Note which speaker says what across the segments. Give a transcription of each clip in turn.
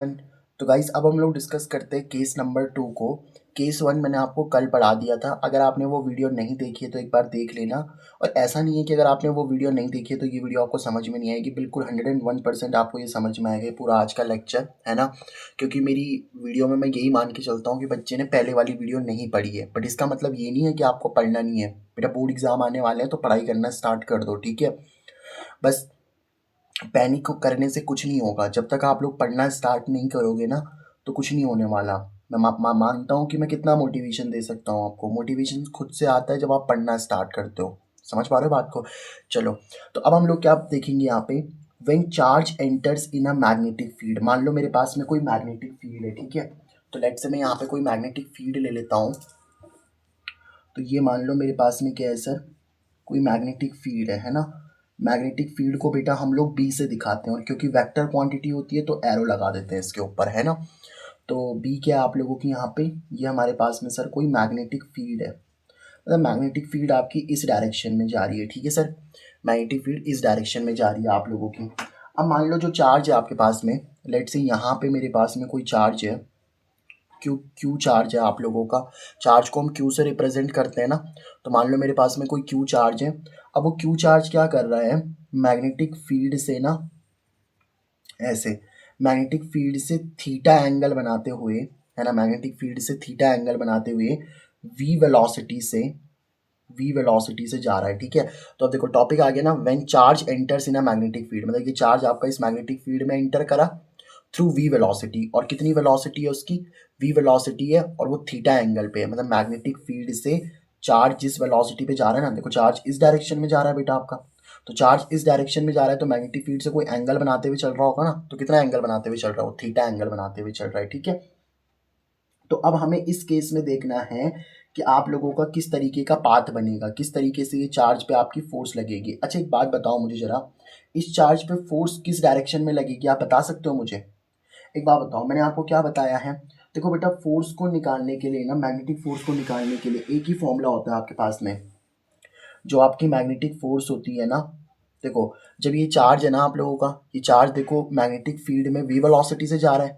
Speaker 1: तो गाइस अब हम लोग डिस्कस करते हैं केस नंबर 2 को। केस 1 मैंने आपको कल पढ़ा दिया था। अगर आपने वो वीडियो नहीं देखी है तो एक बार देख लेना। और ऐसा नहीं है कि अगर आपने वो वीडियो नहीं देखी है तो ये वीडियो आपको समझ में नहीं आएगी। बिल्कुल 101% आपको ये समझ में आएगा ये पूरा आज का लेक्चर, है ना। क्योंकि मेरी वीडियो में मैं यही मान के चलता हूँ कि बच्चे ने पहले वाली वीडियो नहीं पढ़ी है। बट इसका मतलब ये नहीं है कि आपको पढ़ना नहीं है। बेटा बोर्ड एग्जाम आने वाले हैं तो पढ़ाई करना स्टार्ट कर दो, ठीक है। बस पैनिक करने से कुछ नहीं होगा। जब तक आप लोग पढ़ना स्टार्ट नहीं करोगे ना तो कुछ नहीं होने वाला। मैं मानता हूँ कि मैं कितना मोटिवेशन दे सकता हूँ आपको। मोटिवेशन खुद से आता है जब आप पढ़ना स्टार्ट करते हो। समझ पा रहे हो बात को? चलो, तो अब हम लोग क्या देखेंगे यहाँ पे। When charge enters in a magnetic field. मान लो मेरे पास में कोई मैग्नेटिक फील्ड है, ठीक है। तो लेट्स से मैं यहाँ पे कोई मैग्नेटिक फील्ड ले लेता हूँ। तो ये मान लो मेरे पास में क्या है सर, कोई मैग्नेटिक फील्ड है ना। मैग्नेटिक फील्ड को बेटा हम लोग बी से दिखाते हैं, और क्योंकि वेक्टर क्वांटिटी होती है तो एरो लगा देते हैं इसके ऊपर, है ना। तो बी क्या है आप लोगों की यहाँ पे, ये हमारे पास में सर कोई मैग्नेटिक फील्ड है। मतलब मैग्नेटिक फील्ड आपकी इस डायरेक्शन में जा रही है, ठीक है सर। मैग्नेटिक फील्ड इस डायरेक्शन में जा रही है आप लोगों की। अब मान लो जो चार्ज है आपके पास में, लेट से यहाँ पे मेरे पास में कोई चार्ज है, क्यू क्यू चार्ज है आप लोगों का। चार्ज को हम क्यू से रिप्रेजेंट करते हैं ना। तो मान लो मेरे पास में कोई क्यू चार्ज है। अब वो क्यू चार्ज क्या कर रहा है, मैग्नेटिक फील्ड से ना, ऐसे मैग्नेटिक फील्ड से थीटा एंगल बनाते हुए, है ना, मैग्नेटिक फील्ड से थीटा एंगल बनाते हुए वी वेलोसिटी से, वी वेलोसिटी से जा रहा है, ठीक है। तो अब देखो टॉपिक आ गया ना, when charge enters in a magnetic field. मतलब ये चार्ज आपका इस मैग्नेटिक फील्ड में एंटर करा थ्रू वी वेलोसिटी। और कितनी वेलोसिटी है उसकी, वी वेलोसिटी है, और वो थीटा एंगल पे है। मतलब मैग्नेटिक फील्ड से चार्ज जिस वेलोसिटी पे जा रहा है ना, देखो चार्ज इस डायरेक्शन में जा रहा है बेटा आपका। तो चार्ज इस डायरेक्शन में जा रहा है तो मैग्नेटिक फील्ड से कोई एंगल बनाते हुए चल रहा होगा ना। तो कितना एंगल बनाते हुए चल रहा हो, थीटा एंगल बनाते हुए चल रहा है, ठीक है। तो अब हमें इस केस में देखना है कि आप लोगों का किस तरीके का पाथ बनेगा, किस तरीके से ये चार्ज पे आपकी फोर्स लगेगी। अच्छा एक बात बताओ मुझे जरा, इस चार्ज पे फोर्स किस डायरेक्शन में लगेगी, आप बता सकते हो मुझे? एक बात बताओ, मैंने आपको क्या बताया है। देखो बेटा, फोर्स को निकालने के लिए ना, मैग्नेटिक फोर्स को निकालने के लिए एक ही फॉर्मूला होता है आपके पास में। जो आपकी मैग्नेटिक फोर्स होती है ना, देखो जब ये चार्ज है ना आप लोगों का, ये चार्ज देखो मैग्नेटिक फील्ड में वी वेलोसिटी से जा रहा है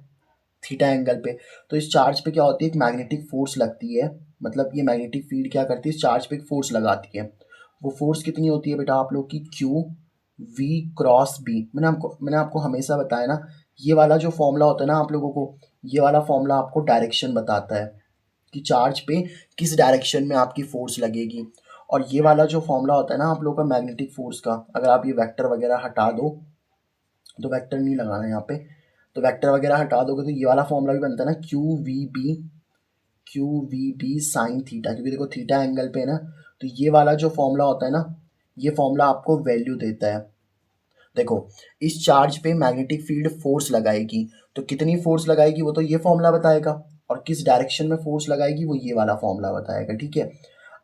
Speaker 1: थीटा एंगल पे। तो इस चार्ज पे क्या होती है, एक मैग्नेटिक फोर्स लगती है। मतलब ये मैग्नेटिक फील्ड क्या करती है, इस चार्ज पे एक फोर्स लगाती है। वो फोर्स कितनी होती है बेटा आप लोग की, क्यू वी क्रॉस बी। मैंने आपको हमेशा बताया ना, ये वाला जो फॉर्मूला होता है ना आप लोगों को, ये वाला फॉर्मूला आपको डायरेक्शन बताता है कि चार्ज पे किस डायरेक्शन में आपकी फोर्स लगेगी। और ये वाला जो फॉर्मूला होता है ना आप लोगों का मैग्नेटिक फोर्स का, अगर आप ये वेक्टर वगैरह हटा दो, तो वेक्टर नहीं लगाना यहाँ पे, तो वेक्टर वगैरह हटा दोगे तो ये वाला फॉर्मूला भी बनता है ना, q v B sine theta. क्योंकि देखो थीटा एंगल पे है ना, तो ये वाला जो फॉर्मूला होता है ना, ये फॉर्मूला आपको वैल्यू देता है। देखो इस चार्ज पे मैग्नेटिक फील्ड फोर्स लगाएगी, तो कितनी फोर्स लगाएगी वो तो ये फॉर्मूला बताएगा, और किस डायरेक्शन में फोर्स लगाएगी वो ये वाला फॉर्मूला बताएगा, ठीक है।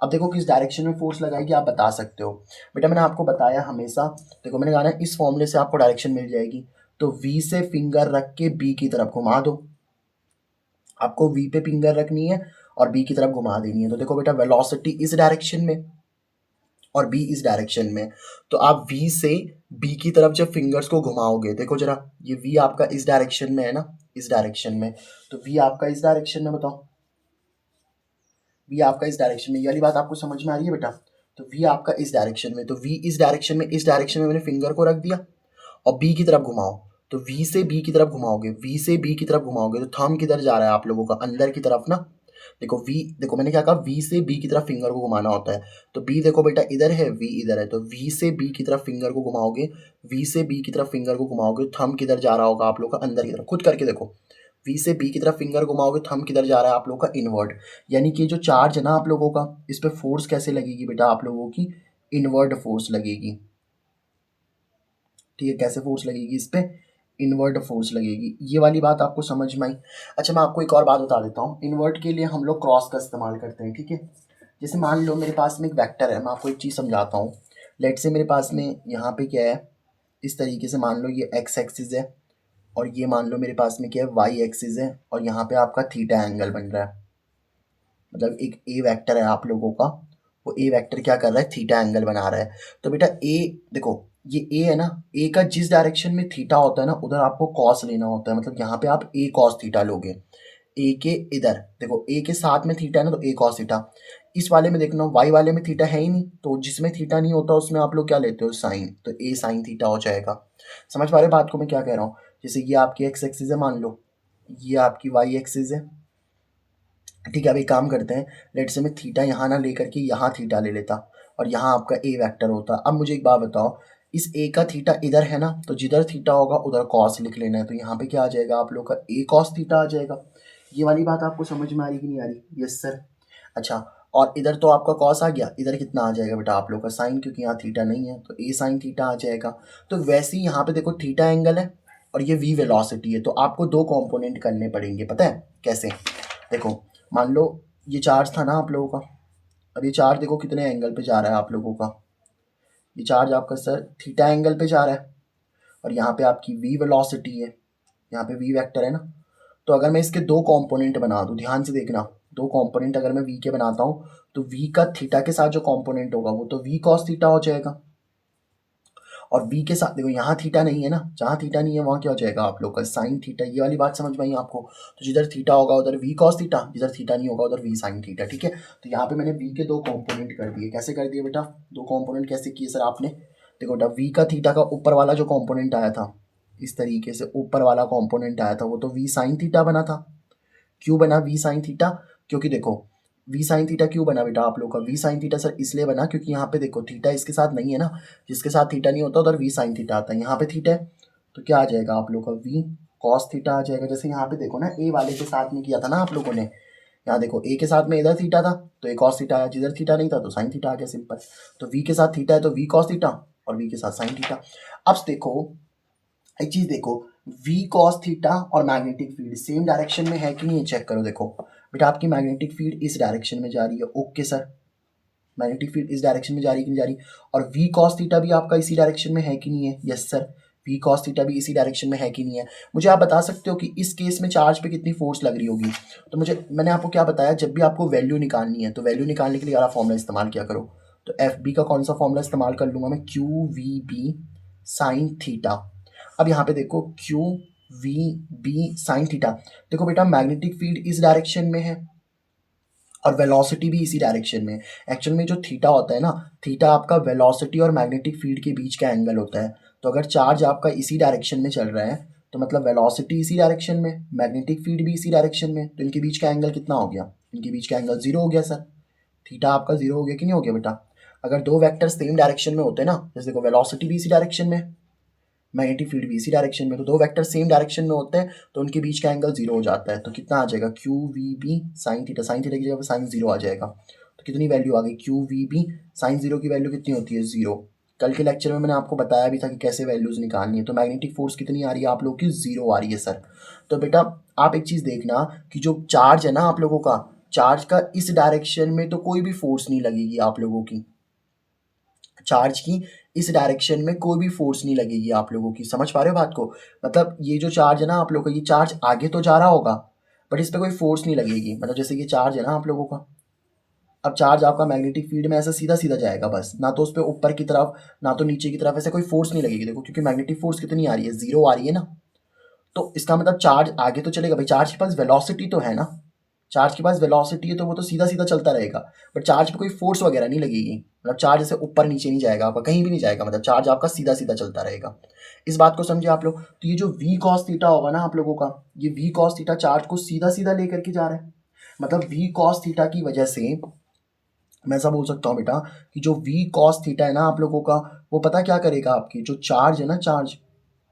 Speaker 1: अब देखो किस डायरेक्शन में फोर्स लगाएगी आप बता सकते हो। बेटा मैंने आपको बताया हमेशा, देखो मैंने कहा ना इस फॉर्मूले से आपको डायरेक्शन मिल जाएगी। तो वी से फिंगर रख के बी की तरफ घुमा दो। आपको वी पे फिंगर रखनी है और बी की तरफ घुमा देनी है। तो देखो बेटा वेलोसिटी इस डायरेक्शन में और बी इस डायरेक्शन में। तो आप वी से बी की तरफ जब फिंगर्स को घुमाओगे, देखो जरा ये वी आपका इस डायरेक्शन में है ना, इस डायरेक्शन में। तो वी आपका इस डायरेक्शन में, बताओ वी आपका इस डायरेक्शन में, ये वाली बात आपको समझ में आ रही है बेटा? तो वी आपका इस डायरेक्शन में, तो वी इस डायरेक्शन में, इस डायरेक्शन में मैंने फिंगर को रख दिया। और बी की तरफ घुमाओ, तो वी से बी की तरफ घुमाओगे, वी से बी की तरफ घुमाओगे तो थंब किधर जा रहा है आप लोगों का, अंदर की तरफ ना। देखो वी, देखो मैंने क्या कहा, वी से बी की तरफ फिंगर को घुमाना होता है। तो बी देखो बेटा इधर है, वी इधर है, तो वी से बी की तरफ फिंगर को घुमाओगे, वी से बी की तरफ फिंगर को घुमाओगे, थंब किधर जा रहा होगा आप लोग का, अंदर की तरफ। खुद करके देखो, वी से बी की तरफ फिंगर घुमाओगे, थंब किधर जा रहा है आप लोग का, इनवर्ड। यानी कि जो चार्ज है ना आप लोगों का, इस पे फोर्स कैसे लगेगी बेटा आप लोगों की, इनवर्ड फोर्स लगेगी, ठीक है। कैसे फोर्स लगेगी इस पे, इनवर्ट फोर्स लगेगी। ये वाली बात आपको समझ में आई? अच्छा मैं आपको एक और बात बता देता हूँ। इनवर्ट के लिए हम लोग क्रॉस का इस्तेमाल करते हैं, ठीक है। जैसे मान लो मेरे पास में एक वेक्टर है, मैं आपको एक चीज़ समझाता हूँ। लेट से मेरे पास में यहाँ पे क्या है, इस तरीके से मान लो ये एक्स एक्सिस है, और ये मान लो मेरे पास में क्या है, वाई एक्सिस है, और यहाँ पे आपका थीटा एंगल बन रहा है। मतलब एक ए वेक्टर है आप लोगों का, वो ए वेक्टर क्या कर रहा है, थीटा एंगल बना रहा है। तो बेटा ए, देखो ये ए है ना, ए का जिस डायरेक्शन में थीटा होता है ना उधर आपको कॉस लेना होता है, मतलब यहाँ पे आप ए कॉस थीटा लोगे। ए के इधर देखो, ए के साथ में थीटा है ना तो ए कॉस थीटा। इस वाले में देखना, वाई वाले में थीटा है ही नहीं, तो जिसमें थीटा नहीं होता उसमें आप लोग क्या लेते हो, साइन, तो ए साइन थीटा हो जाएगा। समझ पा रहे हो बात को मैं क्या कह रहा हूँ? जैसे ये आपकी एक्स एक्सिस है मान लो, ये आपकी वाई एक्सिस है, ठीक है। अब एक काम करते हैं, लेट से मैं थीटा यहाँ ना लेकर के यहाँ थीटा ले लेता और यहाँ आपका ए वेक्टर होता। अब मुझे एक बात बताओ, इस ए का थीटा इधर है ना, तो जिधर थीटा होगा उधर कॉस लिख लेना है, तो यहाँ पे क्या आ जाएगा आप लोग का, ए कॉस थीटा आ जाएगा। ये वाली बात आपको समझ में आ रही कि नहीं आ रही? Yes sir. अच्छा, और इधर तो आपका कॉस आ गया, इधर कितना आ जाएगा बेटा आप लोग का, साइन, क्योंकि यहाँ थीटा नहीं है तो ए साइन थीटा आ जाएगा। तो वैसे ही यहाँ पे देखो थीटा एंगल है और ये वी वेलोसिटी है, तो आपको दो कंपोनेंट करने पड़ेंगे, पता है कैसे? देखो, मान लो ये चार्ज था ना आप लोगों का, अब ये चार्ज देखो कितने एंगल पे जा रहा है आप लोगों का, ये चार्ज आपका सर थीटा एंगल पे जा रहा है, और यहाँ पे आपकी वी वेलोसिटी है, यहाँ पे वी वेक्टर है ना। तो अगर मैं इसके दो कंपोनेंट बना दूँ, ध्यान से देखना, दो कंपोनेंट अगर मैं वी के बनाता हूँ तो वी का थीटा के साथ जो कंपोनेंट होगा वो तो वी कॉस थीटा हो जाएगा, और वी के साथ देखो यहाँ थीटा नहीं है ना, जहाँ थीटा नहीं है वहाँ क्या हो जाएगा आप लोग का, साइन थीटा। ये वाली बात समझ में आई आपको? तो जिधर थीटा होगा उधर वी कॉस थीटा, जिधर थीटा नहीं होगा उधर वी साइन थीटा, ठीक है। तो यहाँ पे मैंने वी के दो कंपोनेंट कर दिए। कैसे कर दिए बेटा, दो कंपोनेंट कैसे किए सर आपने? देखो बेटा, वी का थीटा का ऊपर वाला जो कंपोनेंट आया था, इस तरीके से ऊपर वाला कंपोनेंट आया था, वो तो वी साइन थीटा बना था। क्यों बना वी साइन थीटा? क्योंकि देखो, वी साइन थीटा क्यों बना बेटा आप लोग का, वी साइन थीटा सर इसलिए बना क्योंकि यहाँ पे देखो थीटा इसके साथ नहीं है ना, जिसके साथ थीटा नहीं होता उधर वी साइन थीटा आता है, यहाँ पे थीटा है तो क्या आ जाएगा आप लोग का, वी कॉस थीटा आ जाएगा। जैसे यहाँ पे देखो ना, ए वाले के साथ में किया था ना आप लोगों ने, यहाँ देखो ए के साथ में इधर थीटा था तो ए कॉस थीटा आया, जिधर थीटा नहीं था तो साइन थीटा आ गया, सिंपल। तो वी के साथ थीटा है तो वी कॉस थीटा, और वी के साथ साइन थीटा। अब देखो एक चीज देखो, वी कॉस थीटा और मैग्नेटिक फील्ड सेम डायरेक्शन में है कि नहीं, चेक करो। देखो बेटा, आपकी मैग्नेटिक फील्ड इस डायरेक्शन में जा रही है, ओके सर, मैग्नेटिक फील्ड इस डायरेक्शन में जा रही है कि नहीं जा रही, और वी कॉस थीटा भी आपका इसी डायरेक्शन में है कि नहीं है, yes sir, v cos theta भी इसी डायरेक्शन में है कि नहीं है। मुझे आप बता सकते हो कि इस केस में चार्ज पे कितनी फोर्स लग रही होगी? तो मैंने आपको क्या बताया, जब भी आपको वैल्यू निकालनी है तो वैल्यू निकालने के लिए वाला फॉर्मूला इस्तेमाल किया करो। तो एफ बी का कौन सा फॉर्मूला इस्तेमाल कर लूंगा मैं, q v B sine theta. अब यहाँ पे देखो, q v B sine theta, देखो बेटा मैग्नेटिक फील्ड इस डायरेक्शन में है और वेलोसिटी भी इसी डायरेक्शन में। एक्चुअल में जो थीटा होता है ना, थीटा आपका वेलोसिटी और मैग्नेटिक फील्ड के बीच का एंगल होता है। तो अगर चार्ज आपका इसी डायरेक्शन में चल रहा है तो मतलब वेलोसिटी इसी डायरेक्शन में, मैग्नेटिक फील्ड भी इसी डायरेक्शन में, तो इनके बीच का एंगल कितना हो गया, इनके बीच का एंगल जीरो हो गया सर। थीटा आपका जीरो हो गया कि नहीं हो गया बेटा? अगर दो वेक्टर सेम डायरेक्शन में होते हैं ना, जैसे देखो वेलोसिटी भी इसी डायरेक्शन में, मैग्नेटिक फील्ड भी इसी डायरेक्शन में, तो दो वेक्टर सेम डायरेक्शन में होते हैं तो उनके बीच का एंगल जीरो हो जाता है। तो कितना आ जाएगा, q v B sine theta, sine theta की जगह पर साइन जीरो आ जाएगा। तो कितनी वैल्यू आ गई, q v B sine zero की वैल्यू कितनी होती है, जीरो। कल के लेक्चर में मैंने आपको बताया भी था कि कैसे वैल्यूज निकालनी है। तो मैग्नेटिक फोर्स कितनी आ रही है आप लोग की, जीरो आ रही है सर। तो बेटा आप एक चीज़ देखना कि जो चार्ज है ना आप लोगों का, चार्ज का इस डायरेक्शन में तो कोई भी फोर्स नहीं लगेगी आप लोगों की, चार्ज की इस डायरेक्शन में कोई भी फोर्स नहीं लगेगी आप लोगों की। समझ पा रहे हो बात को? मतलब ये जो चार्ज है ना आप लोगों का, ये चार्ज आगे तो जा रहा होगा बट इस पर कोई फोर्स नहीं लगेगी। मतलब जैसे ये चार्ज है ना आप लोगों का, अब चार्ज आपका मैग्नेटिक फील्ड में ऐसा सीधा सीधा जाएगा बस, ना तो उस पर ऊपर की तरफ ना तो नीचे की तरफ, ऐसे कोई फोर्स नहीं लगेगी। देखो क्योंकि मैग्नेटिक फोर्स कितनी आ रही है, जीरो आ रही है ना, तो इसका मतलब चार्ज आगे तो चलेगा भाई, चार्ज के पास वेलोसिटी तो है ना, चार्ज के पास वेलोसिटी है तो वो तो सीधा सीधा चलता रहेगा, बट चार्ज पे कोई फोर्स वगैरह नहीं लगेगी। मतलब चार्ज ऐसे ऊपर नीचे नहीं जाएगा आपका, कहीं भी नहीं जाएगा, मतलब चार्ज आपका सीधा सीधा चलता रहेगा। इस बात को समझे आप लोग? तो ये जो वी कॉस थीटा होगा ना आप लोगों का, ये वी कॉस थीटा चार्ज को सीधा सीधा लेकर के जा रहा है। मतलब वी कॉस थीटा की वजह से मैं ऐसा बोल सकता हूँ बेटा कि जो वी कॉस थीटा है ना आप लोगों का, वो पता क्या करेगा, आपकी जो चार्ज है ना, चार्ज,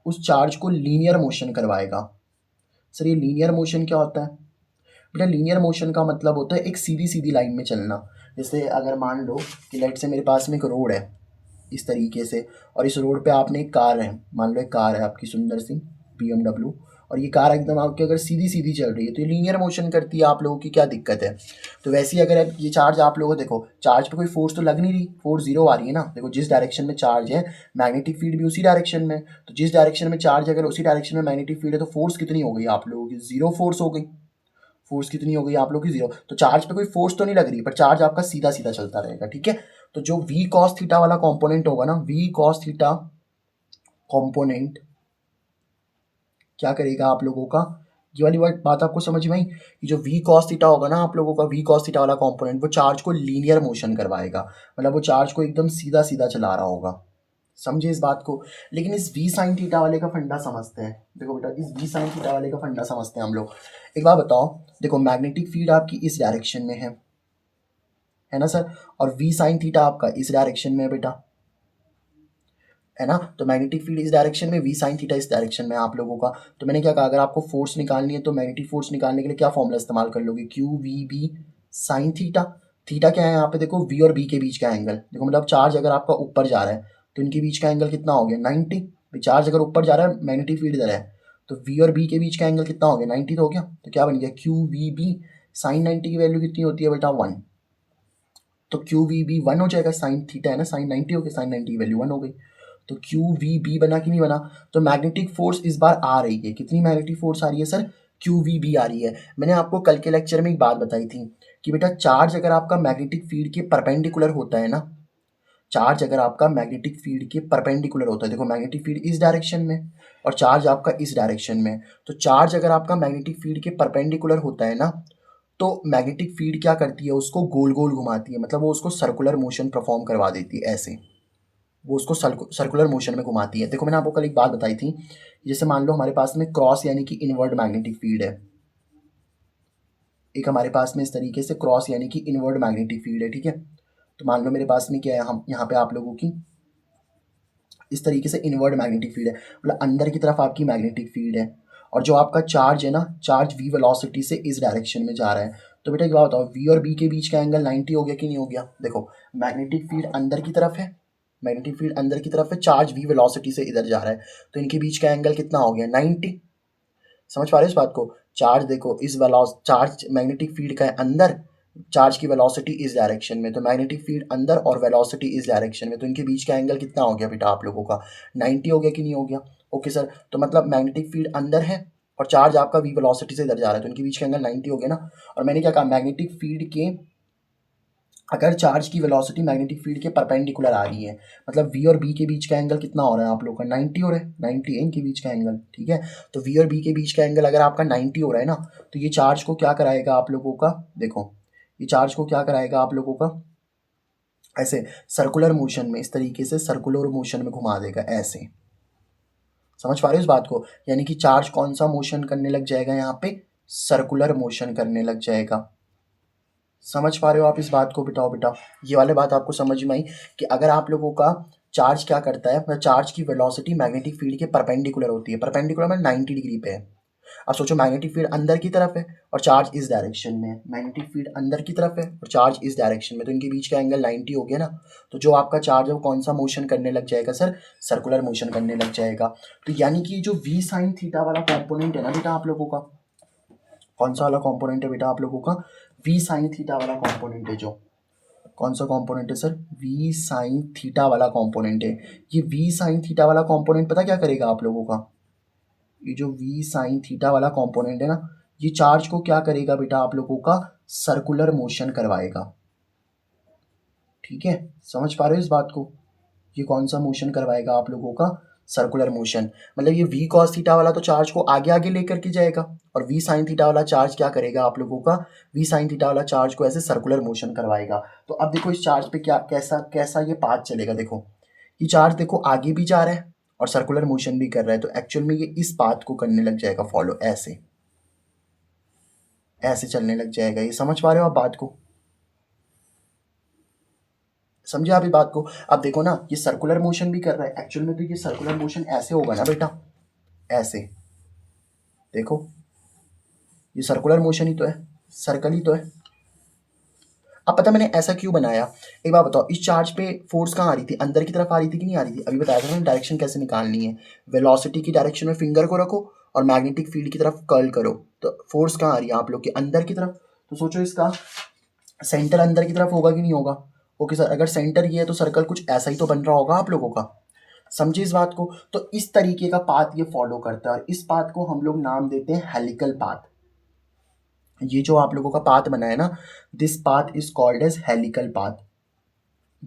Speaker 1: उस चार्ज को लीनियर मोशन करवाएगा। सर ये लीनियर मोशन क्या होता है बेटा? लीनियर मोशन का मतलब होता है एक सीधी सीधी लाइन में चलना। जैसे अगर मान लो कि लेट से मेरे पास में एक रोड है इस तरीके से, और इस रोड पे आपने एक कार है, मान लो एक कार है आपकी सुंदर सी BMW, और ये कार एकदम आपकी अगर सीधी सीधी चल रही है तो ये लीनियर मोशन करती है आप लोगों की, क्या दिक्कत है? तो वैसे ही अगर अब ये चार्ज आप लोगों को देखो, चार्ज पे कोई फोर्स तो लग नहीं रही, फोर्स जीरो आ रही है ना। देखो जिस डायरेक्शन में चार्ज है मैग्नेटिक फील्ड भी उसी डायरेक्शन में, तो जिस डायरेक्शन में चार्ज अगर उसी डायरेक्शन में मैग्नेटिक फील्ड है तो फोर्स कितनी हो गई आप लोगों की, जीरो फोर्स हो गई। फोर्स कितनी हो गई आप लोग की, जीरो। तो चार्ज पे कोई फोर्स तो नहीं लग रही पर चार्ज आपका सीधा सीधा चलता रहेगा, ठीक है। तो जो वी कॉस थीटा वाला कंपोनेंट होगा ना, वी कॉस थीटा कंपोनेंट क्या करेगा आप लोगों का, ये वाली बात आपको समझ में आई। ये जो वी कॉस थीटा होगा ना आप लोगों का, वी कॉस थीटा वाला कंपोनेंट वो चार्ज को लीनियर मोशन करवाएगा, मतलब वो चार्ज को एकदम सीधा सीधा चला रहा होगा। समझे इस बात को। लेकिन इस वी साइन थीटा वाले का फंडा समझते हैं। देखो बेटा, इस वी साइन थीटा वाले का फंडा समझते हैं हम लोग। एक बात बताओ, देखो मैग्नेटिक फील्ड आपकी इस डायरेक्शन में है ना सर, और वी साइन थीटा आपका इस डायरेक्शन में है बेटा, है ना। तो मैग्नेटिक फील्ड इस डायरेक्शन में, वी साइन थीटा इस डायरेक्शन में आप लोगों का। तो मैंने क्या कहा, अगर आपको फोर्स निकालनी है तो मैग्नेटिक फोर्स निकालने के लिए क्या फॉर्मूला इस्तेमाल कर लोगे, q v B sine theta. Theta क्या है यहाँ पे, देखो वी और बी के बीच का एंगल, देखो मतलब चार्ज अगर आपका ऊपर जा रहा है तो इनके बीच का एंगल कितना हो गया 90। चार्ज अगर ऊपर जा रहा है, मैग्नेटिक फील्ड इधर है, तो वी और बी के बीच का एंगल कितना हो गया 90 तो हो गया। तो क्या बन गया, क्यू वी बी साइन 90 की वैल्यू कितनी होती है बेटा 1। तो क्यू वी बी 1 हो जाएगा, साइन थीटा है ना, साइन 90 हो गया, साइन 90 की वैल्यू 1 हो गई। तो क्यू वी बी बना कि नहीं बना। तो मैग्नेटिक फोर्स इस बार आ रही है, कितनी मैग्नेटिक फोर्स आ रही है सर, क्यू वी बी आ रही है। मैंने आपको कल के लेक्चर में एक बात बताई थी कि बेटा चार्ज अगर आपका मैग्नेटिक फील्ड के परपेंडिकुलर होता है ना, चार्ज अगर आपका मैग्नेटिक फील्ड के परपेंडिकुलर होता है, देखो मैग्नेटिक फील्ड इस डायरेक्शन में और चार्ज आपका इस डायरेक्शन में, तो चार्ज अगर आपका मैग्नेटिक फील्ड के परपेंडिकुलर होता है ना, तो मैग्नेटिक फील्ड क्या करती है, उसको गोल गोल घुमाती है, मतलब वो उसको सर्कुलर मोशन परफॉर्म करवा देती है ऐसे, वो उसको सर्कुलर मोशन में घुमाती है। देखो मैंने आपको कल एक बात बताई थी, जैसे मान लो हमारे पास में क्रॉस यानी कि इनवर्ड मैग्नेटिक फील्ड है, एक हमारे पास में इस तरीके से क्रॉस यानी कि इनवर्ड मैग्नेटिक फील्ड है, ठीक है। तो मान लो मेरे पास में क्या है, हम यहाँ पे आप लोगों की इस तरीके से इनवर्ड मैग्नेटिक फील्ड है, मतलब अंदर की तरफ आपकी मैग्नेटिक फील्ड है, और जो आपका चार्ज है ना, चार्ज वी वेलोसिटी से इस डायरेक्शन में जा रहा है। तो बेटा एक बात बताओ, वी और बी के बीच का एंगल 90 हो गया कि नहीं हो गया। देखो मैग्नेटिक फील्ड अंदर की तरफ है, मैग्नेटिक फील्ड अंदर की तरफ है, चार्ज वी वेलोसिटी से इधर जा रहा है, तो इनके बीच का एंगल कितना हो गया 90। समझ पा रहे हो इस बात को। चार्ज देखो इस वेलोस चार्ज मैग्नेटिक फील्ड का है अंदर, चार्ज की वेलोसिटी इस डायरेक्शन में, तो मैग्नेटिक फील्ड अंदर और वेलोसिटी इस डायरेक्शन में, तो इनके बीच का एंगल कितना हो गया बेटा आप लोगों का 90 हो गया कि नहीं हो गया। ओके सर, तो मतलब मैग्नेटिक फील्ड अंदर है और चार्ज आपका वी वेलोसिटी से इधर जा रहा है, तो इनके बीच का एंगल 90 हो गया ना। और मैंने क्या कहा, मैग्नेटिक फील्ड के अगर चार्ज की वेलोसिटी मैग्नेटिक फील्ड के परपेंडिकुलर आ रही है, मतलब वी और बी के बीच का एंगल कितना हो रहा है आप लोगों का 90 हो रहा है, 90 है इनके बीच का एंगल, ठीक है। तो वी और बी के बीच का एंगल अगर आपका 90 हो रहा है ना, तो ये चार्ज को क्या कराएगा आप लोगों का, देखो ये चार्ज को क्या कराएगा आप लोगों का, ऐसे सर्कुलर मोशन में, इस तरीके से सर्कुलर मोशन में घुमा देगा ऐसे। समझ पा रहे हो इस बात को, यानी कि चार्ज कौन सा मोशन करने लग जाएगा यहाँ पे, सर्कुलर मोशन करने लग जाएगा। समझ पा रहे हो आप इस बात को, बिठाओ बेटा, ये वाली बात आपको समझ में आई कि अगर आप लोगों का चार्ज क्या करता है, मतलब चार्ज की वेलोसिटी मैग्नेटिक फील्ड के परपेंडिकुलर होती है, परपेंडिकुलर में 90 डिग्री पे है। अब सोचो मैग्नेटिक फील्ड अंदर की तरफ है और चार्ज इस डायरेक्शन में है, मैग्नेटिक फील्ड अंदर की तरफ है और चार्ज इस डायरेक्शन में, तो इनके बीच का एंगल 90 हो गया ना। तो जो आपका चार्ज है वो कौन सा मोशन करने लग जाएगा सर, सर्कुलर मोशन करने लग जाएगा। तो यानी कि जो वी साइन थीटा वाला कॉम्पोनेंट है ना बेटा आप लोगों का, कौन सा वाला कॉम्पोनेंट है बेटा आप लोगों का, वी साइन थीटा वाला कॉम्पोनेंट है, जो कौन सा कंपोनेंट है सर, वी साइन थीटा वाला कंपोनेंट है। ये वी साइन थीटा वाला कंपोनेंट पता क्या करेगा आप लोगों का, ये जो वी साइन थीटा वाला कंपोनेंट है ना, ये चार्ज को क्या करेगा बेटा आप लोगों का, सर्कुलर मोशन करवाएगा। ठीक है, समझ पा रहे हो इस बात को, ये कौन सा मोशन करवाएगा आप लोगों का, सर्कुलर मोशन। मतलब ये वी कॉस थीटा वाला तो चार्ज को आगे आगे लेकर के जाएगा, और वी साइन थीटा वाला चार्ज क्या करेगा आप लोगों का, वी साइन थीटा वाला चार्ज को ऐसे सर्कुलर मोशन करवाएगा। तो अब देखो इस चार्ज पे क्या कैसा कैसा ये पाथ चलेगा, देखो ये चार्ज देखो आगे भी जा रहा है और सर्कुलर मोशन भी कर रहा है, तो एक्चुअल में ये इस पाथ को करने लग जाएगा फॉलो, ऐसे ऐसे चलने लग जाएगा। ये समझ पा रहे हो आप बात को, समझे आप इस बात को। अब देखो ना ये सर्कुलर मोशन भी कर रहा है, एक्चुअल में तो ये सर्कुलर मोशन ऐसे होगा ना बेटा, ऐसे देखो ये सर्कुलर मोशन ही तो है, सर्कल ही तो है। अब पता मैंने ऐसा क्यों बनाया, एक बात बताओ, इस चार्ज पे फोर्स कहाँ आ रही थी, अंदर की तरफ आ रही थी कि नहीं आ रही थी, अभी बताया था मैंने डायरेक्शन कैसे निकालनी है, वेलोसिटी की डायरेक्शन में फिंगर को रखो और मैग्नेटिक फील्ड की तरफ कर्ल करो, तो फोर्स कहाँ आ रही है आप लोग के अंदर की तरफ। तो सोचो इसका सेंटर अंदर की तरफ होगा कि नहीं होगा। ओके सर, अगर सेंटर ये है तो सर्कल कुछ ऐसा ही तो बन रहा होगा आप लोगों का। समझे इस बात को। तो इस तरीके का पाथ ये फॉलो करता है और इस पाथ को हम लोग नाम देते हैं हेलिकल पाथ। ये जो आप लोगों का पाथ बना है ना, this path is called as helical path.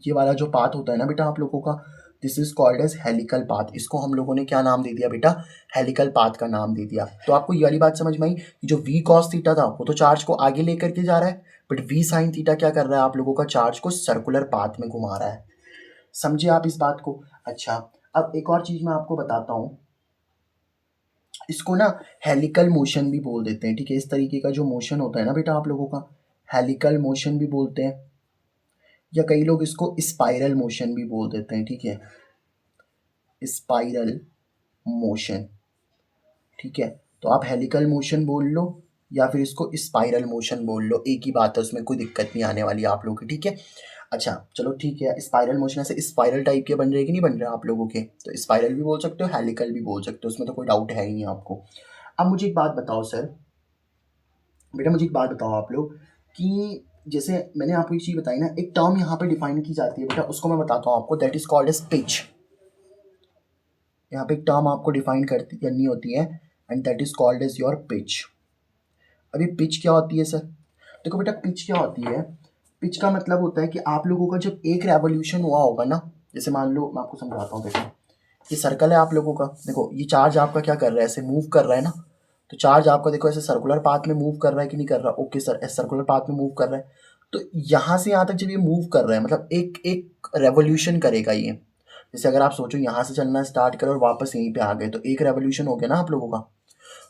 Speaker 1: ये वाला जो पाथ होता है ना बेटा आप लोगों का, this is called as helical path. इसको हम लोगों ने क्या नाम दे दिया बेटा, हेलिकल पाथ का नाम दे दिया। तो आपको ये वाली बात समझ में आई कि जो वी कॉस थीटा था वो तो चार्ज को आगे लेकर के जा रहा है, बट वी साइन थीटा क्या कर रहा है, आप लोगों का चार्ज को सर्कुलर पाथ में घुमा रहा है। समझे आप इस बात को। अच्छा, अब एक और चीज मैं आपको बताता हूँ, इसको ना हेलिकल मोशन भी बोल देते हैं, ठीक है। इस तरीके का जो मोशन होता है ना बेटा आप लोगों का, हेलिकल मोशन भी बोलते हैं, या कई लोग इसको स्पाइरल मोशन भी बोल देते हैं, ठीक है, स्पाइरल मोशन, ठीक है। तो आप हेलिकल मोशन बोल लो या फिर इसको स्पाइरल मोशन बोल लो, एक ही बात है, उसमें कोई दिक्कत नहीं आने वाली आप लोगों की, ठीक है। अच्छा चलो ठीक है, स्पाइरल मोशन ऐसे स्पाइरल टाइप के बन रहे कि नहीं बन रहे आप लोगों के, तो स्पाइरल भी बोल सकते हो, हेलिकल भी बोल सकते हो, उसमें तो कोई डाउट है ही नहीं आपको। अब मुझे एक बात बताओ सर, बेटा मुझे एक बात बताओ आप लोग कि जैसे मैंने आपको एक चीज़ बताई ना, एक टर्म यहाँ पे डिफाइन की जाती है बेटा, उसको मैं बताता हूँ आपको, that is called as pitch. यहाँ पे एक टर्म आपको डिफाइन करनी होती है and that is called as your pitch. अब ये पिच क्या होती है सर, देखो बेटा पिच क्या होती है, पिच का मतलब होता है कि आप लोगों का जब एक रेवोल्यूशन हुआ होगा ना, जैसे मान लो मैं आपको समझाता हूँ, देखो ये सर्कल है आप लोगों का, देखो ये चार्ज आपका क्या कर रहा है, ऐसे मूव कर रहा है ना, तो चार्ज आपका देखो ऐसे सर्कुलर पाथ में मूव कर रहा है कि नहीं कर रहा, ओके सर, ऐसे सर्कुलर पाथ में मूव कर रहा है। तो यहाँ से यहाँ तक जब ये मूव कर रहा है, मतलब एक एक रेवोल्यूशन करेगा ये, जैसे अगर आप सोचो यहाँ से चलना स्टार्ट करो और वापस यहीं पे आ गए, तो एक रेवोल्यूशन हो गया ना आप लोगों का।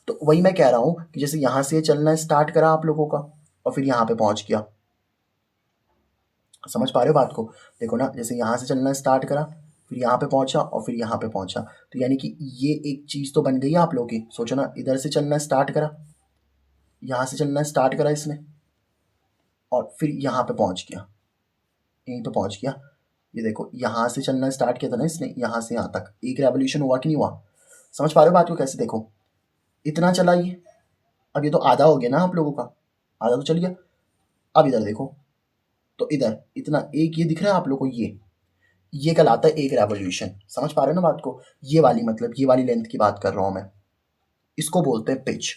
Speaker 1: तो वही मैं कह रहा हूँ कि जैसे यहाँ से चलना स्टार्ट करा आप लोगों का और फिर यहाँ पे पहुँच गया, समझ पा रहे हो बात को। देखो ना, जैसे यहाँ से चलना स्टार्ट करा, फिर यहाँ पे पहुंचा और फिर यहाँ पे पहुंचा, तो यानी कि ये एक चीज़ तो बन गई है आप लोगों की। सोचो ना, इधर से चलना स्टार्ट करा, यहाँ से चलना स्टार्ट करा इसने, और फिर यहाँ पे पहुंच गया, यहीं पे पहुंच गया। ये देखो यहाँ से चलना स्टार्ट किया था ना इसने, यहाँ से यहाँ तक एक रेवोल्यूशन हुआ कि नहीं हुआ। समझ पा रहे हो बात को कैसे, देखो इतना चला ये, अब ये तो आधा हो गया ना आप लोगों का, आधा तो चल गया। अब इधर देखो, तो इधर इतना एक ये दिख रहा है आप लोग को, ये कहलाता है एक रेवोल्यूशन। समझ पा रहे हो ना बात को, ये वाली मतलब ये वाली लेंथ की बात कर रहा हूँ मैं, इसको बोलते हैं pitch.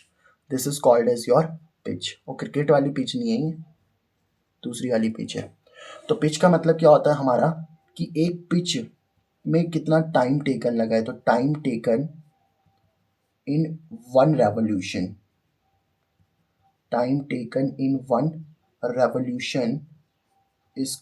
Speaker 1: This is called as your pitch. और क्रिकेट वाली पिच नहीं है ये, दूसरी वाली पिच है। तो पिच का मतलब क्या होता है हमारा, कि एक पिच में कितना टाइम टेकन लगा है, तो time taken in one revolution, time taken in one revolution is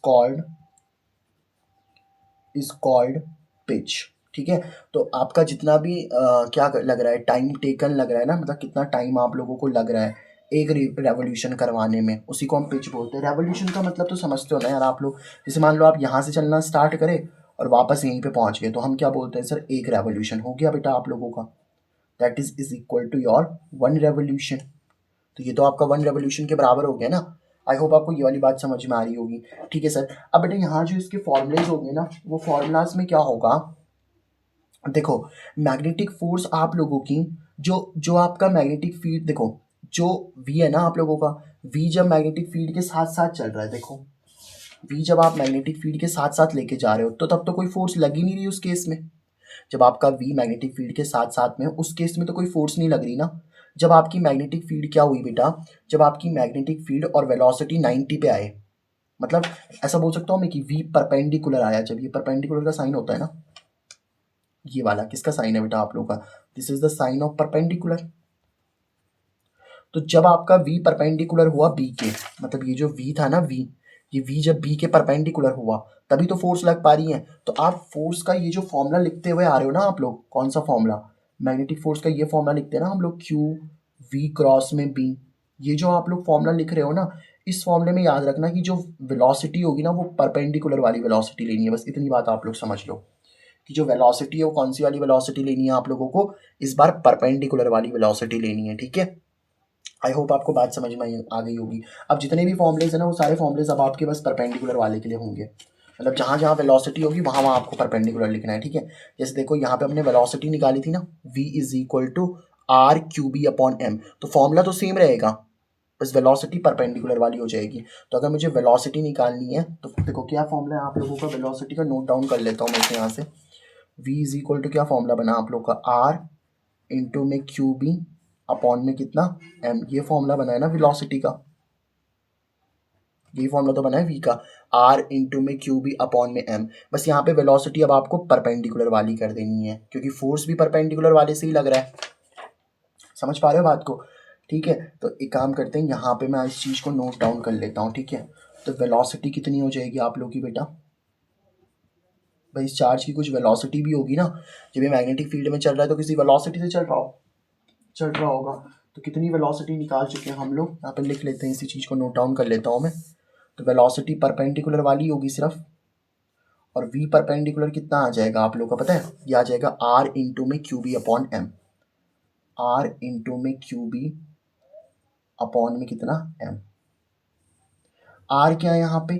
Speaker 1: called pitch, ठीक है। तो आपका जितना भी क्या लग रहा है, टाइम टेकन लग रहा है ना, मतलब कितना टाइम आप लोगों को लग रहा है एक रेवोल्यूशन करवाने में, उसी को हम पिच बोलते हैं। रेवोल्यूशन का मतलब तो समझते हो ना यार आप लोग, जैसे मान लो आप यहाँ से चलना स्टार्ट करें और वापस यहीं पे पहुँच गए, तो हम क्या बोलते हैं सर, एक रेवोल्यूशन हो गया बेटा आप लोगों का, that is equal to your one revolution. तो ये तो आपका वन रेवोल्यूशन के बराबर हो गया ना। आई होप आपको ये वाली बात समझ में आ रही होगी, ठीक है सर। अब बेटा यहाँ जो इसके फॉर्मूलेज होंगे ना, वो फॉर्मूलाज में क्या होगा, देखो मैग्नेटिक फोर्स आप लोगों की, जो जो आपका मैग्नेटिक फील्ड, देखो जो वी है ना आप लोगों का, वी जब मैग्नेटिक फील्ड के साथ साथ चल रहा है, देखो वी जब आप मैग्नेटिक फील्ड के साथ साथ लेके जा रहे हो, तो तब तो कोई फोर्स लग ही नहीं रही उस केस में। जब आपका वी मैग्नेटिक फील्ड के साथ साथ में, उस केस में तो कोई फोर्स नहीं लग रही ना। जब आपकी मैग्नेटिक फील्ड क्या हुई बेटा, जब आपकी मैग्नेटिक फील्ड और वेलोसिटी 90 पे आए, मतलब ऐसा बोल सकता हूँ मैं कि वी परपेंडिकुलर आया, जब ये परपेंडिकुलर का साइन होता है ना, ये वाला किसका साइन है बेटा आप लोगों का, this is the sine of perpendicular. तो जब आपका v परपेंडिकुलर हुआ b के, मतलब ये जो v था ना v, ये v जब b के परपेंडिकुलर हुआ, तभी तो फोर्स लग पा रही है। तो आप फोर्स का ये जो फॉर्मूला लिखते हुए आ रहे हो ना आप लोग, कौन सा फॉर्मूला, मैग्नेटिक फोर्स का ये फॉर्मूला लिखते हैं ना हम लोग, q v क्रॉस में b, ये जो आप लोग फॉर्मूला लिख रहे हो ना, इस फॉर्मूले में याद रखना कि जो वेलोसिटी होगी ना, वो परपेंडिकुलर वाली वेलोसिटी लेनी है, बस इतनी बात आप लोग समझ लो कि जो वेलोसिटी है वो कौन सी वाली वेलोसिटी लेनी है आप लोगों को, इस बार परपेंडिकुलर वाली वेलोसिटी लेनी है, ठीक है। आई होप आपको बात समझ में आ गई होगी। अब जितने भी फॉर्मुलेज है ना, वो सारे फॉर्मुलेज अब आपके बस परपेंडिकुलर वाले के लिए होंगे, मतलब जहाँ जहाँ वेलोसिटी होगी वहाँ वहाँ आपको परपेंडिकुलर लिखना है, ठीक है। जैसे देखो यहाँ पे हमने वेलोसिटी निकाली थी ना, v is equal to r q B upon m, तो फॉर्मूला तो सेम रहेगा, बस वेलोसिटी परपेंडिकुलर वाली हो जाएगी। तो अगर मुझे वेलोसिटी निकालनी है, तो देखो क्या फॉर्मूला है आप लोगों का वेलोसिटी का, नोट डाउन कर लेता हूँ मैं यहाँ से। v इज इक्वल टू क्या फॉर्मूला बना आप लोग का, आर इंटू में क्यू बी अपॉन में कितना एम, ये फॉर्मूला बना है ना वेलोसिटी का। यही फॉर्मूला तो बना है v का, r इंटू में क्यू बी अपॉन में m। बस यहाँ पे वेलोसिटी अब आपको परपेंडिकुलर वाली कर देनी है, क्योंकि फोर्स भी परपेंडिकुलर वाले से ही लग रहा है। समझ पा रहे हो बात को? ठीक है, तो एक काम करते हैं, यहाँ पे मैं इस चीज़ को नोट डाउन कर लेता हूँ। ठीक है, तो वेलोसिटी कितनी हो जाएगी आप लोग की बेटा? भाई इस चार्ज की कुछ वेलोसिटी भी होगी ना, जब ये मैग्नेटिक फील्ड में चल रहा है तो किसी वेलोसिटी से चल रहा होगा। तो कितनी वेलोसिटी निकाल चुके हैं हम लोग, यहाँ पे लिख लेते हैं, इसी चीज़ को नोट डाउन कर लेता हूँ मैं। तो वेलोसिटी परपेंडिकुलर वाली होगी सिर्फ, और v परपेंडिकुलर कितना आ जाएगा आप लोग को पता है? ये आ जाएगा r इंटू में क्यू बी अपॉन एम, r इंटू में क्यू बी अपॉन में कितना m। r क्या है यहाँ पे?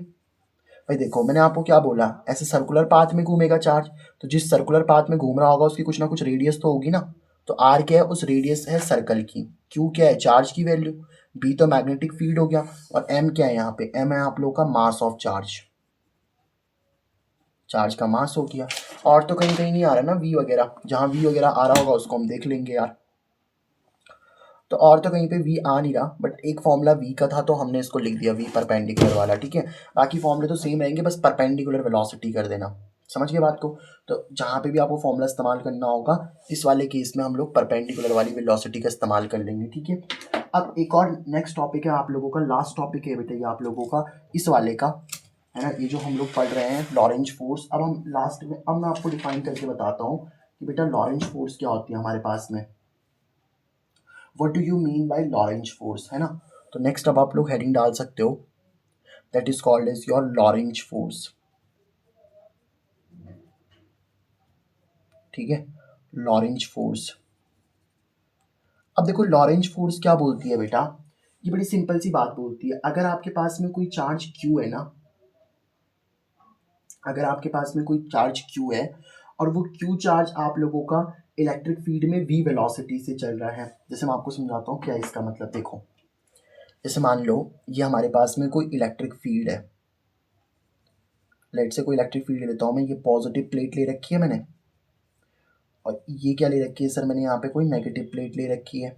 Speaker 1: भाई देखो मैंने आपको क्या बोला, ऐसे सर्कुलर पाथ में घूमेगा चार्ज, तो जिस सर्कुलर पाथ में घूम रहा होगा उसकी कुछ ना कुछ रेडियस तो होगी ना। तो आर क्या है? उस रेडियस है सर्कल की। क्यू क्या है? चार्ज की वैल्यू। बी तो मैग्नेटिक फील्ड हो गया, और एम क्या है यहाँ पे? एम है आप लोग का मास ऑफ चार्ज, चार्ज का मास हो गया। और तो कहीं कहीं नहीं आ रहा ना वी वगैरह, जहाँ वी वगैरह आ रहा होगा उसको हम देख लेंगे यार। तो और तो कहीं पे v आ नहीं रहा, बट एक फॉर्मूला v का था तो हमने इसको लिख दिया v परपेंडिकुलर वाला। ठीक है, बाकी फॉर्मूले तो सेम रहेंगे, बस परपेंडिकुलर वेलोसिटी कर देना। समझ गए बात को? तो जहाँ पे भी आपको फॉर्मूला इस्तेमाल करना होगा, इस वाले केस में हम लोग परपेंडिकुलर वाली वेलोसिटी का इस्तेमाल कर लेंगे। ठीक है, अब एक और नेक्स्ट टॉपिक है आप लोगों का, लास्ट टॉपिक है बेटा ये आप लोगों का इस वाले का, है ना, ये जो हम लोग पढ़ रहे हैं लॉरेंज फोर्स। अब हम लास्ट में, अब मैं आपको डिफाइन करके बताता हूँ कि बेटा लॉरेंज फोर्स क्या होती है हमारे पास में। What do you mean by Lorentz force, है ना। तो नेक्स्ट अब आप लोग हेडिंग डाल सकते हो, that is called as your Lorentz force. ठीक है, लॉरेंज फोर्स। अब देखो लॉरेंज फोर्स क्या बोलती है बेटा, ये बड़ी सिंपल सी बात बोलती है। अगर आपके पास में कोई चार्ज क्यू है ना, अगर आपके पास में कोई चार्ज क्यू है, और वो क्यू चार्ज आप लोगों का इलेक्ट्रिक फील्ड में v वेलोसिटी से चल रहा है। जैसे मैं आपको समझाता हूँ क्या है इसका मतलब। देखो जैसे मान लो ये हमारे पास में कोई इलेक्ट्रिक फील्ड है, लेट से कोई इलेक्ट्रिक फील्ड लेता हूँ मैं, ये पॉजिटिव प्लेट ले रखी है मैंने, और ये क्या ले रखी है सर मैंने, यहाँ पे कोई नेगेटिव प्लेट ले रखी है।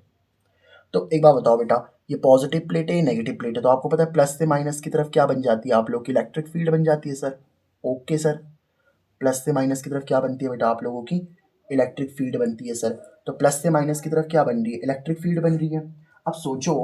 Speaker 1: तो एक बात बताओ बेटा, ये पॉजिटिव प्लेट है ये नेगेटिव प्लेट है, तो आपको पता है प्लस से माइनस की तरफ क्या बन जाती है आप लोग की? इलेक्ट्रिक फील्ड बन जाती है सर। ओके सर, प्लस से माइनस की तरफ क्या बनती है बेटा आप लोगों की? इलेक्ट्रिक फील्ड बनती है सर। तो प्लस से माइनस की तरफ क्या बन रही है? इलेक्ट्रिक फील्ड बन रही है। अब सोचो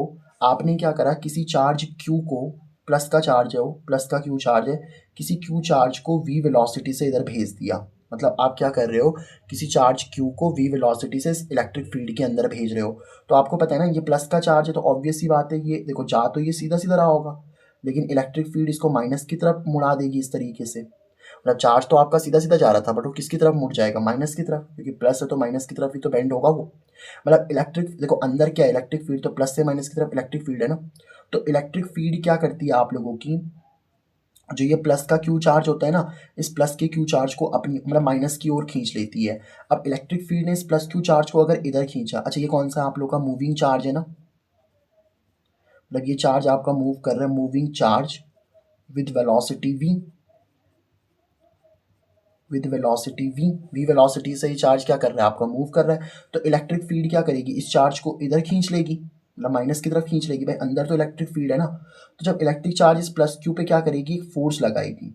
Speaker 1: आपने क्या करा, किसी चार्ज क्यू को, प्लस का चार्ज है वो, प्लस का क्यू चार्ज है, किसी क्यू चार्ज को v वेलोसिटी से इधर भेज दिया। मतलब आप क्या कर रहे हो, किसी चार्ज क्यू को v वेलोसिटी से इलेक्ट्रिक फील्ड के अंदर भेज रहे हो। तो आपको पता है ना ये प्लस का चार्ज है, तो ऑब्वियस सी बात है, ये देखो जा तो ये सीधा सीधा रहा होगा, लेकिन इलेक्ट्रिक फील्ड इसको माइनस की तरफ मुड़ा देगी इस तरीके से। मतलब चार्ज तो आपका सीधा सीधा जा रहा था, बट वो किसकी तरफ मुड़ जाएगा? माइनस की तरफ, क्योंकि प्लस है तो माइनस की तरफ ही तो बेंड होगा वो। मतलब इलेक्ट्रिक, देखो अंदर क्या है, इलेक्ट्रिक फील्ड, तो प्लस से माइनस की तरफ इलेक्ट्रिक फील्ड है ना। तो इलेक्ट्रिक फील्ड क्या करती है आप लोगों की, जो ये प्लस का क्यू चार्ज होता है ना, इस प्लस के क्यू चार्ज को अपनी मतलब माइनस की ओर खींच लेती है। अब इलेक्ट्रिक फील्ड ने इस प्लस क्यू चार्ज को अगर इधर खींचा, अच्छा ये कौन सा आप लोग का मूविंग चार्ज है ना, मतलब ये चार्ज आपका मूव कर रहा है, moving charge with velocity v, with velocity v velocity से ये चार्ज क्या कर रहा है आपका, मूव कर रहा है। तो इलेक्ट्रिक फील्ड क्या करेगी, इस चार्ज को इधर खींच लेगी, मतलब माइनस की तरफ खींच लेगी। भाई अंदर तो इलेक्ट्रिक फील्ड है ना, तो जब इलेक्ट्रिक चार्ज इस प्लस क्यू पे क्या करेगी, एक फोर्स लगाएगी,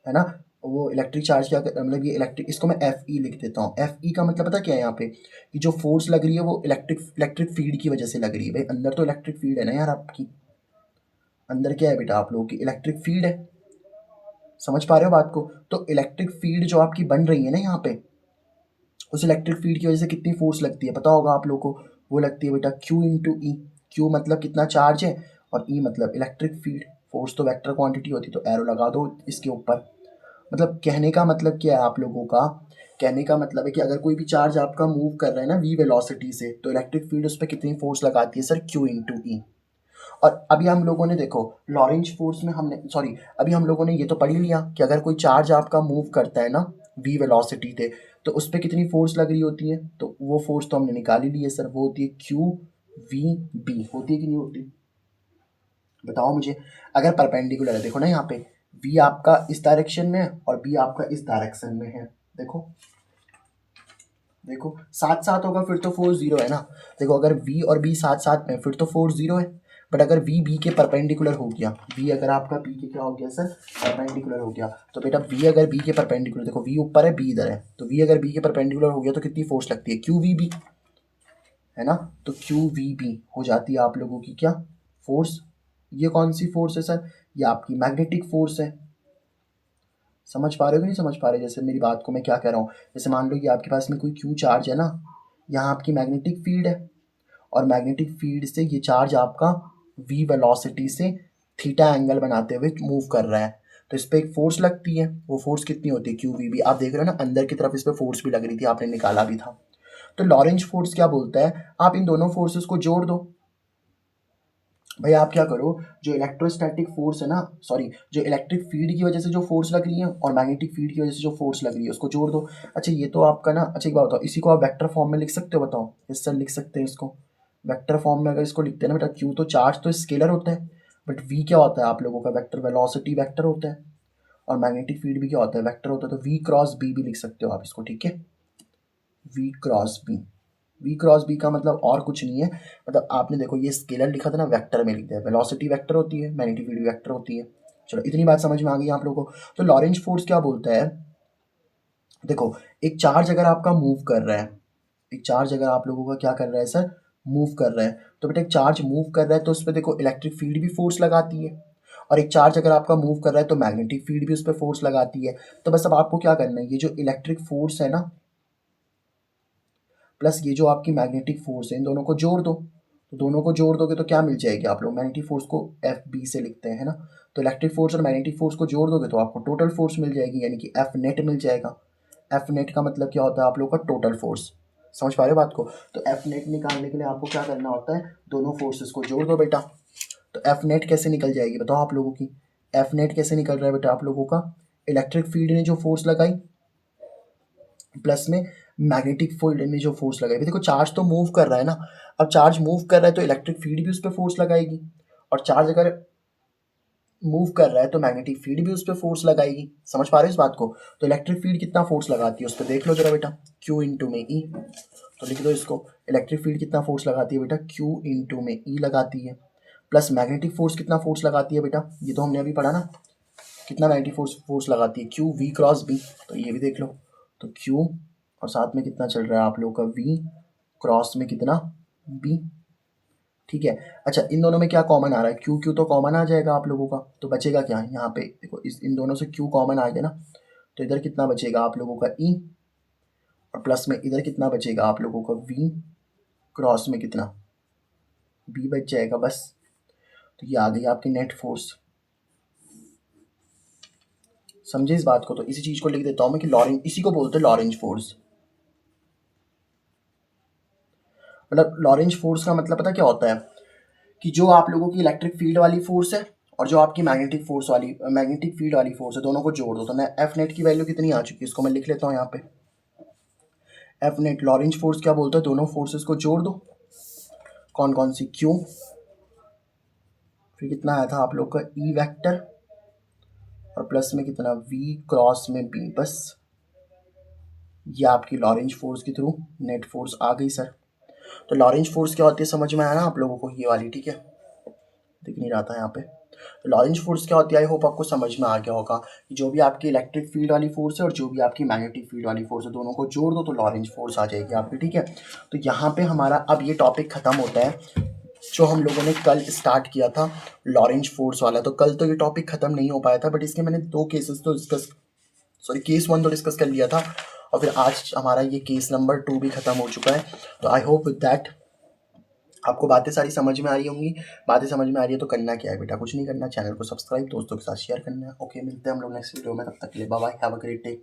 Speaker 1: है ना। वो इलेक्ट्रिक चार्ज क्या मतलब ये इलेक्ट्रिक, इसको मैं एफ ई लिख देता हूँ। एफ ई का मतलब पता क्या है यहाँ पे, कि जो फोर्स लग रही है वो इलेक्ट्रिक फील्ड की वजह से लग रही है। भाई अंदर तो इलेक्ट्रिक फील्ड है ना यार आपकी, अंदर क्या है बेटा आप लोगों की इलेक्ट्रिक फील्ड है। समझ पा रहे हो बात को? तो इलेक्ट्रिक फील्ड जो आपकी बन रही है ना यहाँ पे, उस इलेक्ट्रिक फील्ड की वजह से कितनी फोर्स लगती है पता होगा आप लोगों को? वो लगती है बेटा Q इंटू ई। क्यू मतलब कितना चार्ज है, और ई मतलब इलेक्ट्रिक फील्ड। फोर्स तो वेक्टर क्वांटिटी होती है, तो एरो लगा दो इसके ऊपर। मतलब कहने का मतलब क्या है आप लोगों का, कहने का मतलब है कि अगर कोई भी चार्ज आपका मूव कर रहा है ना v वेलोसिटी से, तो इलेक्ट्रिक फील्ड उस पर कितनी फोर्स लगाती है सर? Q इंटू ई। और अभी हम लोगों ने देखो लॉरेंज फोर्स में हमने, सॉरी, अभी हम लोगों ने ये तो पढ़ ही लिया कि अगर कोई चार्ज आपका मूव करता है ना v वेलोसिटी पे, तो उस पर कितनी फोर्स लग रही होती है, तो वो फोर्स तो हमने निकाल ही ली है सर, वो होती है क्यू वी बी। होती है कि नहीं होती, बताओ मुझे। अगर परपेंडिकुलर है, देखो ना यहाँ पे v आपका इस डायरेक्शन में है और b आपका इस डायरेक्शन में है, देखो देखो साथ साथ होगा फिर तो फोर्स जीरो है ना। देखो अगर v और b साथ साथ में फिर तो फोर्स जीरो है, बट अगर वी बी के परपेंडिकुलर हो गया, वी अगर आपका बी के क्या हो गया सर, परपेंडिकुलर हो गया, तो बेटा वी अगर बी के परपेंडिकुलर, देखो वी ऊपर है बी इधर है, तो वी अगर बी के परपेंडिकुलर हो गया तो कितनी फोर्स लगती है, क्यू वी बी, है ना। तो क्यू वी बी हो जाती है आप लोगों की क्या, फोर्स। ये कौन सी फोर्स है सर, ये आपकी मैग्नेटिक फोर्स है। समझ पा रहे हो कि नहीं समझ पा रहे, जैसे मेरी बात को मैं क्या कह रहा हूँ, जैसे मान लो कि आपके पास में कोई क्यू चार्ज है ना, यहाँ आपकी मैग्नेटिक फील्ड है, और मैग्नेटिक फील्ड से ये चार्ज आपका v वेलोसिटी से थीटा एंगल बनाते हुए मूव कर रहा है, तो इस पर एक फोर्स लगती है, वो फोर्स कितनी होती है, क्यू वी बी। आप देख रहे हो ना अंदर की तरफ इस पर फोर्स भी लग रही थी, आपने निकाला भी था। तो लॉरेंज फोर्स क्या बोलता है, आप इन दोनों फोर्सेस को जोड़ दो। भाई आप क्या करो, जो इलेक्ट्रोस्टैटिक फोर्स है ना, सॉरी, जो इलेक्ट्रिक फील्ड की वजह से जो फोर्स लग रही है और मैग्नेटिक फील्ड की वजह से जो फोर्स लग रही है उसको जोड़ दो। अच्छा ये तो आपका ना, अच्छा एक बात बताओ, इसी को आप वेक्टर फॉर्म में लिख सकते हो, बताओ। यस सर लिख सकते हैं इसको वेक्टर फॉर्म में। अगर इसको लिखते हैं ना बेटा, क्यू तो चार्ज तो स्केलर होता है, बट वी क्या होता है आप लोगों का, वेक्टर वेलोसिटी वेक्टर होता है, और मैग्नेटिक फील्ड भी क्या होता है, वेक्टर होता है, तो वी क्रॉस बी भी लिख सकते हो आप इसको, ठीक है। V cross B, v cross B का मतलब और कुछ नहीं है, मतलब आपने देखो ये स्केलर लिखा था ना, वेक्टर में लिख दिया, वेलोसिटी वेक्टर होती है, मैग्नेटिक फील्ड वेक्टर होती है। चलो इतनी बात समझ में आ गई आप लोगों को। तो लॉरेंज फोर्स क्या बोलता है, देखो एक चार्ज अगर आपका मूव कर रहा है, एक चार्ज अगर आप लोगों का क्या कर रहा है सर, मूव कर रहा है, तो बेटा एक चार्ज मूव कर रहा है तो उस पर देखो इलेक्ट्रिक फील्ड भी फोर्स लगाती है, और एक चार्ज अगर आपका मूव कर रहा है तो मैग्नेटिक फील्ड भी उस पर फोर्स लगाती है। तो बस अब आपको क्या करना है, ये जो इलेक्ट्रिक फोर्स है ना प्लस ये जो आपकी मैग्नेटिक फोर्स है, इन दोनों को जोड़ दो। तो दोनों को जोड़ दोगे तो क्या मिल जाएगी, आप लोग मैग्नेटिक फोर्स को एफ बी से लिखते हैं, है ना। तो इलेक्ट्रिक फोर्स और मैग्नेटिक फोर्स को जोड़ दोगे तो आपको टोटल फोर्स मिल जाएगी, यानी कि एफ नेट मिल जाएगा। एफ नेट का मतलब क्या होता है आप लोग का, टोटल फोर्स। समझ पा रहे हो बात को। तो एफ नेट निकालने के लिए आपको क्या करना होता है, दोनों फोर्सेस को जोड़ दो बेटा। तो एफ नेट कैसे निकल जाएगी बताओ आप लोगों की, एफ नेट कैसे निकल रहा है बेटा आप लोगों का, इलेक्ट्रिक फील्ड ने जो फोर्स लगाई प्लस में मैग्नेटिक फील्ड ने जो फोर्स लगाई। देखो चार्ज तो मूव कर रहा है ना, अब चार्ज मूव कर रहा है तो इलेक्ट्रिक फील्ड भी उस पर फोर्स लगाएगी, और चार्ज अगर मूव कर रहा है तो मैग्नेटिक फील्ड भी उस पर फोर्स लगाएगी। समझ पा रहे हो इस बात को। तो इलेक्ट्रिक फील्ड कितना फोर्स लगाती है उस पर देख लो जरा बेटा, क्यू इंटू में ई। तो लिख दो इसको, इलेक्ट्रिक फील्ड कितना फोर्स लगाती है बेटा, क्यू इंटू में ई लगाती है, प्लस मैग्नेटिक फोर्स कितना फोर्स लगाती है बेटा, ये तो हमने अभी पढ़ा ना, कितना मैग्नेटिक फोर्स लगाती है, क्यू वी क्रॉस बी। तो ये भी देख लो, तो क्यू और साथ में कितना चल रहा है आप लोगों का, वी क्रॉस में कितना, बी। ठीक है। अच्छा इन दोनों में क्या कॉमन आ रहा है, क्यू क्यू तो कॉमन आ जाएगा आप लोगों का, तो बचेगा क्या यहाँ पे, देखो इस इन दोनों से क्यू कॉमन आ गया ना, तो इधर कितना बचेगा आप लोगों का ई, और प्लस में इधर कितना बचेगा आप लोगों का, वी क्रॉस में कितना, बी बच जाएगा बस। तो ये आ गई आपकी नेट फोर्स। समझे इस बात को। तो इसी चीज को लिख देता हूं मैं कि लॉरेंज, इसी को बोलते हैं लॉरेंज फोर्स। मतलब लॉरेंज फोर्स का मतलब पता क्या होता है, कि जो आप लोगों की इलेक्ट्रिक फील्ड वाली फोर्स है और जो आपकी मैग्नेटिक फील्ड वाली फोर्स है, दोनों को जोड़ दो। तो ना एफ नेट की वैल्यू कितनी आ चुकी है, इसको मैं लिख लेता हूँ यहाँ पे, एफ नेट लॉरेंज फोर्स क्या बोलता है, दोनों फोर्सेस को जोड़ दो। कौन कौन सी, क्यू, फिर कितना आया था आप लोग का ई वेक्टर, और प्लस में कितना, वी क्रॉस में बी। बस ये आपकी लॉरेंज फोर्स के थ्रू नेट फोर्स आ गई सर। तो लॉरेंज फोर्स क्या होती है समझ में आया ना आप लोगों को, ये वाली, ठीक है। दिख नहीं रहा था यहाँ पे। तो लॉरेंज फोर्स क्या होती है, आई होप आपको समझ में आ गया होगा। जो भी आपकी इलेक्ट्रिक फील्ड वाली फोर्स है और जो भी आपकी मैग्नेटिक फील्ड वाली फोर्स है, दोनों को जोड़ दो तो लॉरेंज फोर्स आ जाएगी आपकी, ठीक है। तो यहाँ पे हमारा अब ये टॉपिक खत्म होता है जो हम लोगों ने कल स्टार्ट किया था, लॉरेंज फोर्स वाला। तो कल तो ये टॉपिक खत्म नहीं हो पाया था, बट इसके मैंने दो केसेस तो डिस्कस, सॉरी केस 1 तो डिस्कस कर लिया था, और फिर आज हमारा ये केस नंबर 2 भी खत्म हो चुका है। तो आई होप विद दैट आपको बातें सारी समझ में आ रही होंगी। बातें समझ में आ रही है तो करना क्या है बेटा, कुछ नहीं करना, चैनल को सब्सक्राइब, दोस्तों के साथ शेयर करना है। ओके मिलते हैं हम लोग नेक्स्ट वीडियो में, तब तक के लिए bye bye, have a great day.